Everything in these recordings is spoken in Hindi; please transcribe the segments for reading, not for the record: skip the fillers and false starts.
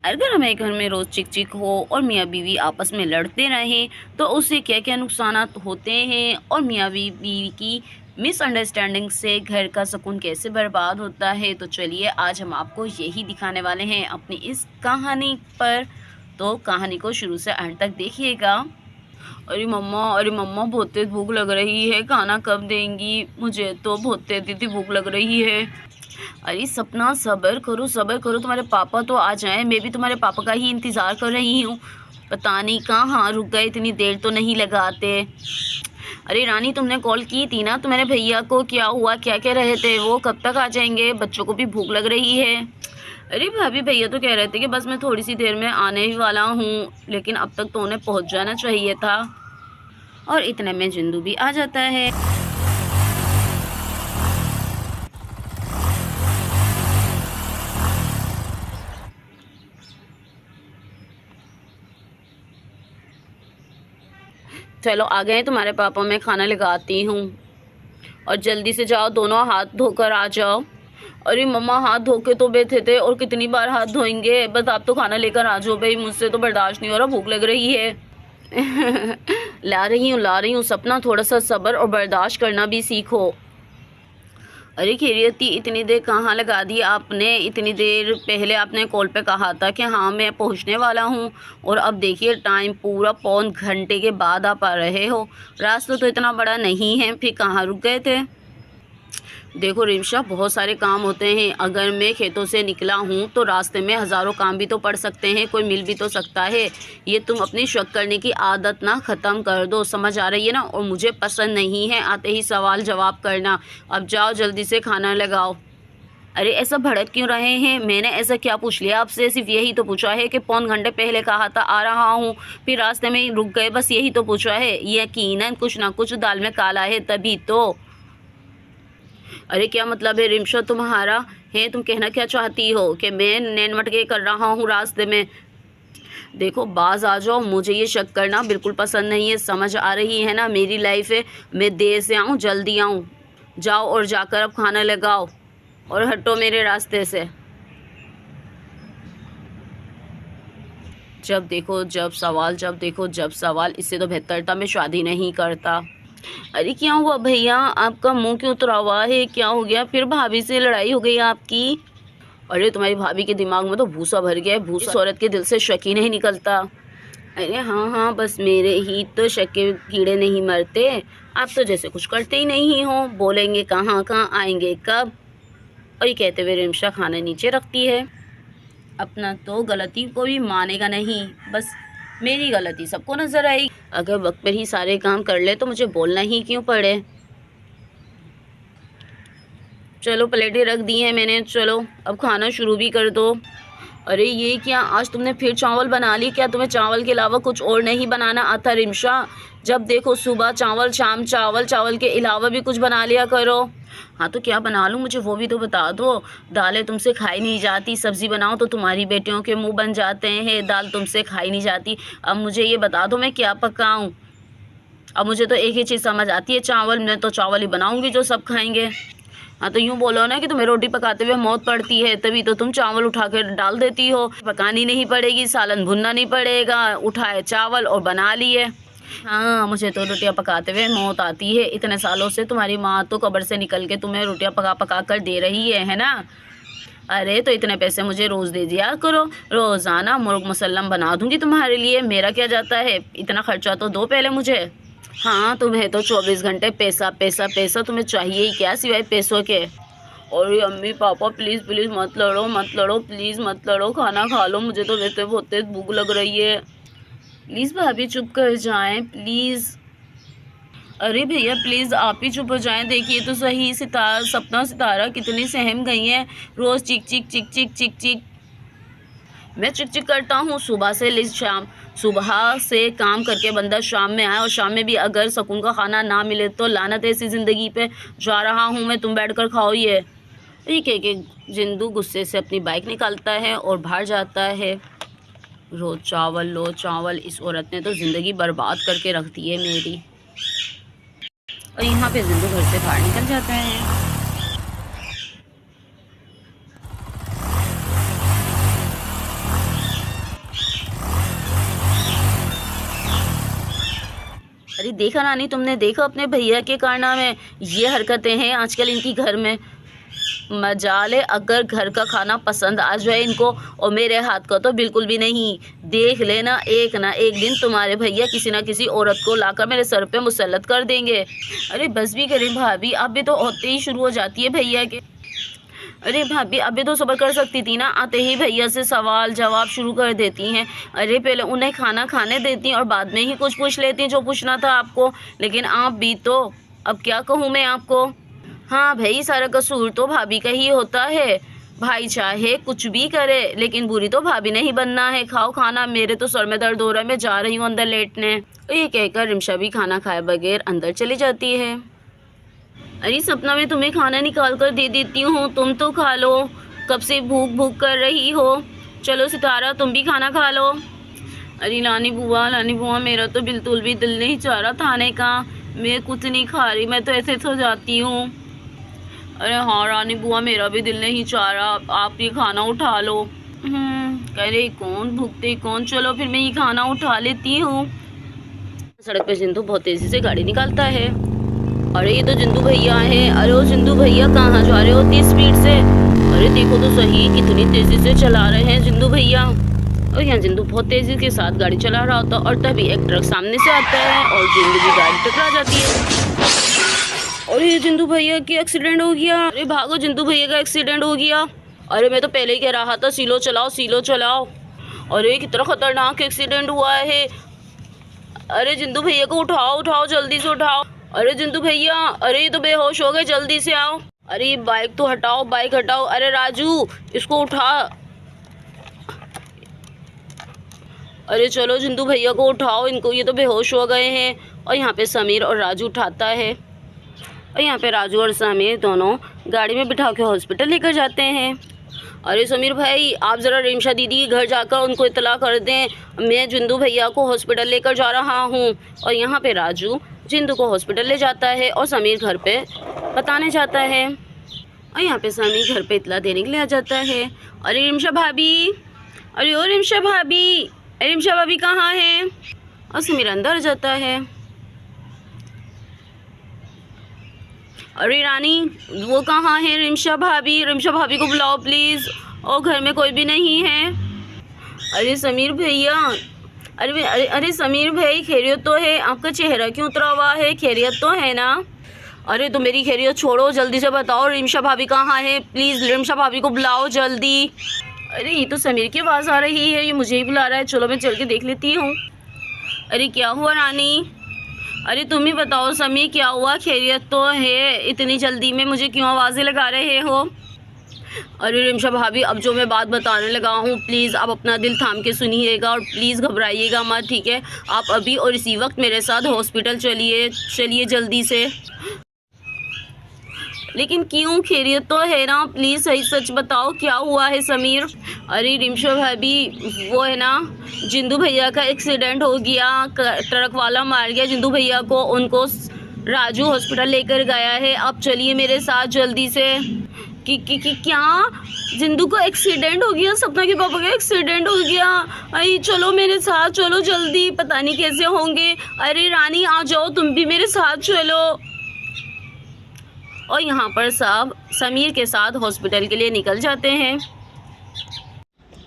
अगर हमें घर में रोज़ चिक चिक हो और मियाँ बीवी आपस में लड़ते रहें तो उससे क्या क्या नुकसान होते हैं और मियाँ बीवी की मिसअंडरस्टैंडिंग से घर का सुकून कैसे बर्बाद होता है। तो चलिए आज हम आपको यही दिखाने वाले हैं अपनी इस कहानी पर। तो कहानी को शुरू से अंत तक देखिएगा। अरे मम्मा बहुत तेज़ भूख लग रही है, खाना कब देंगी? मुझे तो बहुत तेज़ भूख लग रही है। अरे सपना सब्र करो, तुम्हारे पापा तो आ जाएं। मैं भी तुम्हारे पापा का ही इंतज़ार कर रही हूँ। पता नहीं कहाँ रुक गए, इतनी देर तो नहीं लगाते। अरे रानी, तुमने कॉल की थी ना तुम्हारे भैया को, क्या हुआ? क्या कह रहे थे वो? कब तक आ जाएंगे? बच्चों को भी भूख लग रही है। अरे भाभी, भैया तो कह रहे थे कि बस मैं थोड़ी सी देर में आने ही वाला हूँ, लेकिन अब तक तो उन्हें पहुँच जाना चाहिए था। और इतने में जिंदू भी आ जाता है। चलो आ गए तुम्हारे पापा, मैं खाना लगाती हूँ और जल्दी से जाओ, दोनों हाथ धोकर आ जाओ। अरे मम्मा, हाथ धो के तो बैठे थे और कितनी बार हाथ धोएंगे? बस आप तो खाना लेकर आ जाओ भाई, मुझसे तो बर्दाश्त नहीं हो रहा, भूख लग रही है। ला रही हूँ सपना, थोड़ा सा सब्र और बर्दाश्त करना भी सीखो। अरे खैरियती, इतनी देर कहाँ लगा दी आपने? इतनी देर पहले आपने कॉल पे कहा था कि हाँ मैं पहुँचने वाला हूँ, और अब देखिए टाइम पूरा पौन घंटे के बाद आप आ रहे हो। रास्ता तो इतना बड़ा नहीं है, फिर कहाँ रुक गए थे? देखो रिमशा, बहुत सारे काम होते हैं। अगर मैं खेतों से निकला हूँ तो रास्ते में हज़ारों काम भी तो पड़ सकते हैं, कोई मिल भी तो सकता है। ये तुम अपनी शक करने की आदत ना ख़त्म कर दो, समझ आ रही है ना? और मुझे पसंद नहीं है आते ही सवाल जवाब करना। अब जाओ जल्दी से खाना लगाओ। अरे ऐसा भड़क क्यों रहे हैं? मैंने ऐसा क्या पूछ लिया आपसे? सिर्फ यही तो पूछा है कि पौन घंटे पहले कहा था आ रहा हूँ, फिर रास्ते में रुक गए, बस यही तो पूछा है। यकीनन कुछ ना कुछ दाल में काला है तभी तो। अरे क्या मतलब है रिमशा तुम्हारा? है तुम कहना क्या चाहती हो कि मैं नैन मटके कर रहा हूँ रास्ते में? देखो बाज आ जाओ, मुझे ये शक करना बिल्कुल पसंद नहीं है, समझ आ रही है ना? मेरी लाइफ है, मैं देर से आऊँ जल्दी आऊँ। जाओ और जाकर अब खाना लगाओ और हटो मेरे रास्ते से। जब देखो जब सवाल, जब देखो जब सवाल, इससे तो बेहतर था मैं शादी नहीं करता। अरे क्या हुआ भैया, आपका मुंह क्यों उतरा हुआ है? क्या हो गया? फिर भाभी से लड़ाई हो गई आपकी? अरे तुम्हारी भाभी के दिमाग में तो भूसा भर गया है, भूसा। इस औरत के दिल से शक ही नहीं निकलता। अरे हाँ हाँ, बस मेरे ही तो शक के कीड़े नहीं मरते। आप तो जैसे कुछ करते ही नहीं हो, बोलेंगे कहाँ कहाँ, आएंगे कब। और ये कहते हुए रिमशा खाना नीचे रखती है। अपना तो गलती को भी मानेगा नहीं, बस मेरी गलती सबको नजर आएगी। अगर वक्त पर ही सारे काम कर ले तो मुझे बोलना ही क्यों पड़े। चलो प्लेटें रख दी हैं मैंने, चलो अब खाना शुरू भी कर दो। अरे ये क्या, आज तुमने फिर चावल बना ली क्या? तुम्हें चावल के अलावा कुछ और नहीं बनाना आता रिमशा? जब देखो सुबह चावल, शाम चावल, चावल के अलावा भी कुछ बना लिया करो। हाँ तो क्या बना लूँ, मुझे वो भी तो बता दो। दालें तुमसे खाई नहीं जाती, सब्ज़ी बनाओ तो तुम्हारी बेटियों के मुंह बन जाते हैं, दाल तुमसे खाई नहीं जाती। अब मुझे ये बता दो मैं क्या पकाऊँ? अब मुझे तो एक ही चीज़ समझ आती है, चावल। मैं तो चावल ही बनाऊँगी जो सब खाएँगे। हाँ तो यूँ बोलो ना कि तुम्हें रोटी पकाते हुए मौत पड़ती है, तभी तो तुम चावल उठा कर डाल देती हो। पकानी नहीं पड़ेगी, सालन भुनना नहीं पड़ेगा, उठाए चावल और बना लिए। हाँ मुझे तो रोटियां पकाते हुए मौत आती है। इतने सालों से तुम्हारी माँ तो कब्र से निकल के तुम्हें रोटियां पका पका कर दे रही है ना? अरे तो इतने पैसे मुझे रोज़ दे दिया करो, रोज़ाना मुर्ग मुसल्लम बना दूंगी तुम्हारे लिए, मेरा क्या जाता है? इतना खर्चा तो दो पहले मुझे। हाँ तुम्हें तो 24 घंटे पैसा पैसा पैसा, तुम्हें चाहिए ही क्या सिवाय पैसों के? और अम्मी पापा प्लीज़ प्लीज़ मत लड़ो, मत लड़ो, प्लीज़ मत लड़ो, खाना खा लो, मुझे तो वैसे बहुत तेज भूख लग रही है। प्लीज़ भाभी चुप कर जाएं प्लीज़। अरे भैया प्लीज़ आप ही चुप हो जाएं, देखिए तो सही, सितारा, सपना सितारा कितनी सहम गई हैं। रोज़ चिक चिक चिक चिक चिक चिक। मैं चिक चिक करता हूँ सुबह से ले शाम, सुबह से काम करके बंदा शाम में आए और शाम में भी अगर सुकून का खाना ना मिले तो लानत है ऐसी ज़िंदगी पे। जा रहा हूँ मैं, तुम बैठ कर खाओ ये। ठीक है कि जिंदू गुस्से से अपनी बाइक निकालता है और बाहर जाता है। रोज़ चावल लो चावल, इस औरत ने तो ज़िंदगी बर्बाद करके रख दी है मेरी। और यहाँ पे जिंदू घर से बाहर निकल जाता है। अरे देखा रानी, तुमने देखा अपने भैया के कारनामे, ये हरकतें हैं आजकल इनकी घर में। मजाल है अगर घर का खाना पसंद आ जाए इनको, और मेरे हाथ का तो बिल्कुल भी नहीं। देख लेना एक ना एक दिन तुम्हारे भैया किसी ना किसी औरत को लाकर मेरे सर पे मुसल्लत कर देंगे। अरे बस भी करें भाभी, आप भी तो होते ही शुरू हो जाती है भैया के। अरे भाभी अभी तो सब्र कर सकती थी ना, आते ही भैया से सवाल जवाब शुरू कर देती हैं। अरे पहले उन्हें खाना खाने देती और बाद में ही कुछ पूछ लेती जो पूछना था आपको। लेकिन आप भी तो, अब क्या कहूँ मैं आपको। हाँ भाई, सारा कसूर तो भाभी का ही होता है। भाई चाहे कुछ भी करे लेकिन बुरी तो भाभी नहीं बनना है। खाओ खाना, मेरे तो सर में दर्द हो रहा है, मैं जा रही हूँ अंदर लेटने। ये कहकर रिमशा भी खाना खाए बगैर अंदर चली जाती है। अरे सपना में तुम्हें खाना निकाल कर दे देती हूँ, तुम तो खा लो, कब से भूख भूख कर रही हो। चलो सितारा तुम भी खाना खा लो। अरे लानी बुआ मेरा तो बिल्कुल भी दिल नहीं चाह रहा खाने का, मैं कुछ नहीं खा रही, मैं तो ऐसे सो जाती हूँ। अरे हाँ रानी बुआ, मेरा भी दिल नहीं चाह रहा, आप ये खाना उठा लो। कह रहे कौन भूखते कौन, चलो फिर मैं ये खाना उठा लेती हूँ। सड़क पे जिंदू बहुत तेजी से गाड़ी निकालता है। अरे ये तो जिंदू भैया है। अरे ओ जिंदू भैया कहाँ जा रहे हो इतनी स्पीड से? अरे देखो तो सही कितनी तेजी से चला रहे हैं जिंदू भैया। और यहाँ जिंदू बहुत तेजी के साथ गाड़ी चला रहा होता और तभी एक ट्रक सामने से आता है और जिंदू की गाड़ी टकरा जाती है। और ये जिंदू भैया की एक्सीडेंट हो गया। अरे भागो, जिंदू भैया का एक्सीडेंट हो गया। अरे मैं तो पहले ही कह रहा था सीलो चलाओ सीलो चलाओ। अरे कितना खतरनाक एक्सीडेंट हुआ है। अरे जिंदू भैया को उठाओ उठाओ, जल्दी से उठाओ। अरे जिंदू भैया, अरे ये तो बेहोश हो गए, जल्दी से आओ। अरे ये बाइक तो हटाओ, बाइक हटाओ। अरे राजू इसको उठा। अरे चलो जिंदू भैया को उठाओ, इनको, ये तो बेहोश हो गए हैं। और यहाँ पे समीर और राजू उठाता है और यहाँ पे राजू और समीर दोनों गाड़ी में बिठा के हॉस्पिटल लेकर जाते हैं। अरे समीर भाई, आप ज़रा रिमशा दीदी के घर जाकर उनको इतला कर दें, मैं जिंदू भैया को हॉस्पिटल लेकर जा रहा हूँ। और यहाँ पे राजू जिंदू को हॉस्पिटल ले जाता है और समीर घर पे बताने जाता है। और यहाँ पे समीर घर पे इतला देने के लिए आ जाता है। अरे रिमशा भाभी, अरे ओ रिमशा भाभी, अरे रिमशा भाभी कहाँ है? और समीर अंदर जाता है। अरे रानी वो कहाँ है? रिमशा भाभी को बुलाओ प्लीज़, और घर में कोई भी नहीं है। अरे समीर भैया, अरे समीर भाई, खैरियत तो है? आपका चेहरा क्यों उतरा हुआ है? खैरियत तो है ना? अरे तो मेरी खैरियत छोड़ो, जल्दी से बताओ रिमशा भाभी कहाँ है? प्लीज़ रिमशा भाभी को बुलाओ जल्दी। अरे ये तो समीर की आवाज़ आ रही है, ये मुझे ही बुला रहा है, चलो मैं चल के देख लेती हूँ। अरे क्या हुआ रानी? अरे तुम ही बताओ समीर, क्या हुआ? खैरियत तो है? इतनी जल्दी में मुझे क्यों आवाज़ें लगा रहे हो? अरे रिमशा भाभी, अब जो मैं बात बताने लगा हूँ, प्लीज़ आप अपना दिल थाम के सुनिएगा और प्लीज़ घबराइएगा मत, ठीक है? आप अभी और इसी वक्त मेरे साथ हॉस्पिटल चलिए जल्दी से। लेकिन क्यों? खैरियत तो है ना? प्लीज़ सही सच बताओ, क्या हुआ है समीर? अरे रिमशा भाभी, वो है ना, जिंदू भैया का एक्सीडेंट हो गया, ट्रक वाला मार गया जिंदू भैया को, उनको राजू हॉस्पिटल लेकर गया है। आप चलिए मेरे साथ जल्दी से। क्या? जिंदू को एक्सीडेंट हो गया? सपना के पापा का एक्सीडेंट हो गया? अरे चलो मेरे साथ चलो जल्दी, पता नहीं कैसे होंगे। अरे रानी आ जाओ, तुम भी मेरे साथ चलो। और यहाँ पर सब समीर के साथ हॉस्पिटल के लिए निकल जाते हैं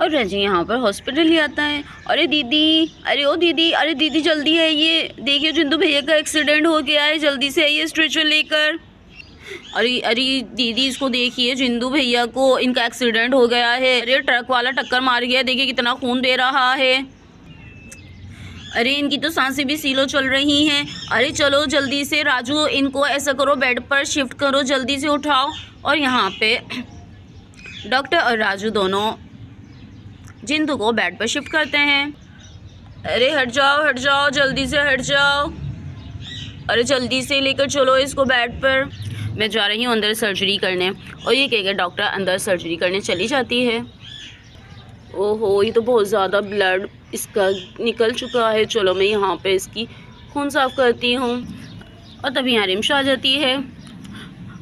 और रजी यहाँ पर हॉस्पिटल ही आता है। अरे दीदी, अरे ओ दीदी, अरे दीदी जल्दी है, ये देखिए जिंदू भैया का एक्सीडेंट हो गया है, जल्दी से आइए स्ट्रेचर लेकर। अरे दीदी इसको देखिए, जिंदू भैया को, इनका एक्सीडेंट हो गया है। अरे ट्रक वाला टक्कर मार गया, देखिए कितना खून दे रहा है। अरे इनकी तो सांसें भी सीलो चल रही हैं। अरे चलो जल्दी से राजू, इनको ऐसा करो बेड पर शिफ्ट करो, जल्दी से उठाओ। और यहाँ पे डॉक्टर और राजू दोनों जिंदू को बेड पर शिफ्ट करते हैं। अरे हट जाओ जल्दी से हट जाओ। अरे जल्दी से लेकर चलो इसको बेड पर, मैं जा रही हूँ अंदर सर्जरी करने। और ये कहकर डॉक्टर अंदर सर्जरी करने चली जाती है। ओहो, ये तो बहुत ज़्यादा ब्लड इसका निकल चुका है, चलो मैं यहाँ पे इसकी खून साफ करती हूँ। और तभी यहाँ रिमशा आ जाती है।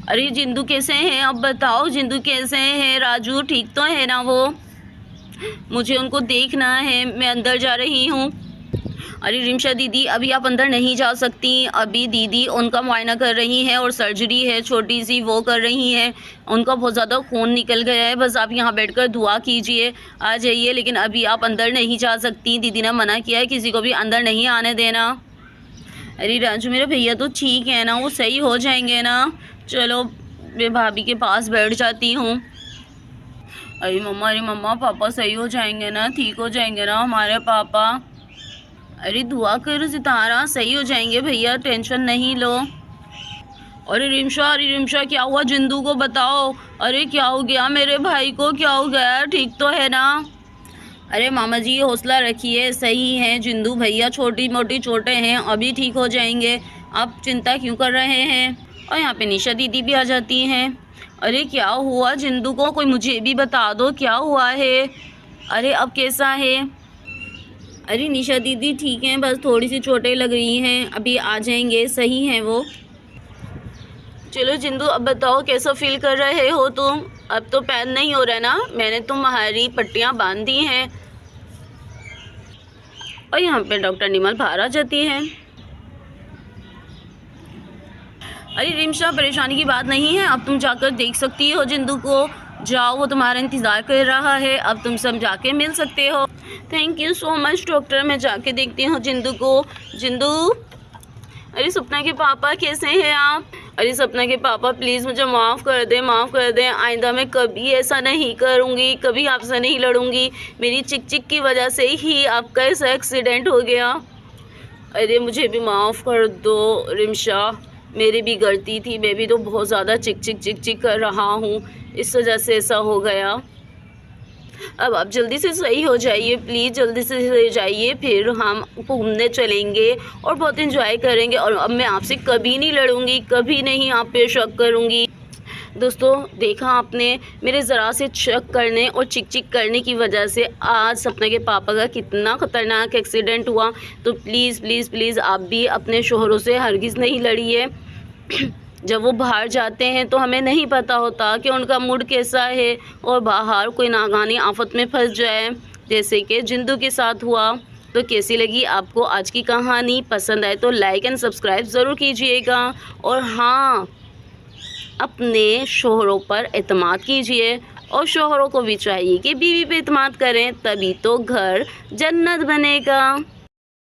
अरे जिंदू कैसे हैं? अब बताओ जिंदू कैसे हैं? राजू ठीक तो है ना? वो, मुझे उनको देखना है, मैं अंदर जा रही हूँ। अरे रिमशा दीदी, अभी आप अंदर नहीं जा सकती। अभी दीदी उनका मुआयना कर रही हैं और सर्जरी है छोटी सी, वो कर रही हैं। उनका बहुत ज़्यादा खून निकल गया है। बस आप यहाँ बैठकर दुआ कीजिए, आ जाइए। लेकिन अभी आप अंदर नहीं जा सकती, दीदी ने मना किया है, किसी को भी अंदर नहीं आने देना। अरे राजू, मेरे भैया तो ठीक है ना, वो सही हो जाएंगे ना। चलो मैं भाभी के पास बैठ जाती हूँ। अरे मम्मा पापा सही हो जाएंगे ना, ठीक हो जाएंगे ना हमारे पापा। अरे दुआ करो सितारा, सही हो जाएंगे भैया, टेंशन नहीं लो। अरे रिमशा क्या हुआ, जिंदू को बताओ। अरे क्या हो गया मेरे भाई को, क्या हो गया, ठीक तो है ना। अरे मामा जी हौसला रखिए, सही हैं जिंदू भैया, छोटी मोटी चोटें हैं, अभी ठीक हो जाएंगे, आप चिंता क्यों कर रहे हैं। और यहाँ पे निशा दीदी भी आ जाती हैं। अरे क्या हुआ जिंदू को, कोई मुझे भी बता दो क्या हुआ है। अरे अब कैसा है। अरे निशा दीदी ठीक हैं, बस थोड़ी सी चोटें लग रही हैं, अभी आ जाएंगे, सही हैं वो। चलो जिंदू अब बताओ कैसा फील कर रहे हो तुम। अब तो पैर नहीं हो रहा ना, मैंने तुम्हारी पट्टियाँ बांध दी हैं। और यहाँ पे डॉक्टर निमल बाहर आ जाती हैं। अरे रिमशा, परेशानी की बात नहीं है, अब तुम जाकर देख सकती हो जिंदू को। जाओ, वो तुम्हारा इंतज़ार कर रहा है, अब तुम सब जाके मिल सकते हो। Thank you so much doctor, मैं जाके देखती हूँ जिंदू को। जिंदू, अरे सपना के पापा कैसे हैं आप। अरे सपना के पापा प्लीज़ मुझे माफ़ कर दें, आइंदा मैं कभी ऐसा नहीं करूँगी, कभी आपसे नहीं लड़ूँगी। मेरी चिक चिक की वजह से ही आपका ऐसा एक्सीडेंट हो गया। अरे मुझे भी माफ़ कर दो रिमशा, मेरी भी गलती थी, मैं भी तो बहुत ज़्यादा चिक चिक कर रहा हूँ, इस वजह से ऐसा हो गया। अब आप जल्दी से सही हो जाइए, प्लीज़ जल्दी से सही हो जाइए, फिर हम घूमने चलेंगे और बहुत एंजॉय करेंगे। और अब मैं आपसे कभी नहीं लड़ूंगी, कभी नहीं आप पे शक करूंगी। दोस्तों देखा आपने, मेरे ज़रा से शक करने और चिक चिक करने की वजह से आज सपना के पापा का कितना ख़तरनाक एक्सीडेंट हुआ। तो प्लीज़ आप भी अपने शोहरों से हरगिज़ नहीं लड़िए। जब वो बाहर जाते हैं तो हमें नहीं पता होता कि उनका मूड कैसा है, और बाहर कोई नागानी आफत में फंस जाए, जैसे कि जिंदू के साथ हुआ। तो कैसी लगी आपको आज की कहानी, पसंद आए तो लाइक एंड सब्सक्राइब ज़रूर कीजिएगा। और हाँ, अपने शोहरों पर एतमाद कीजिए, और शोहरों को भी चाहिए कि बीवी पे एतमाद करें, तभी तो घर जन्नत बनेगा।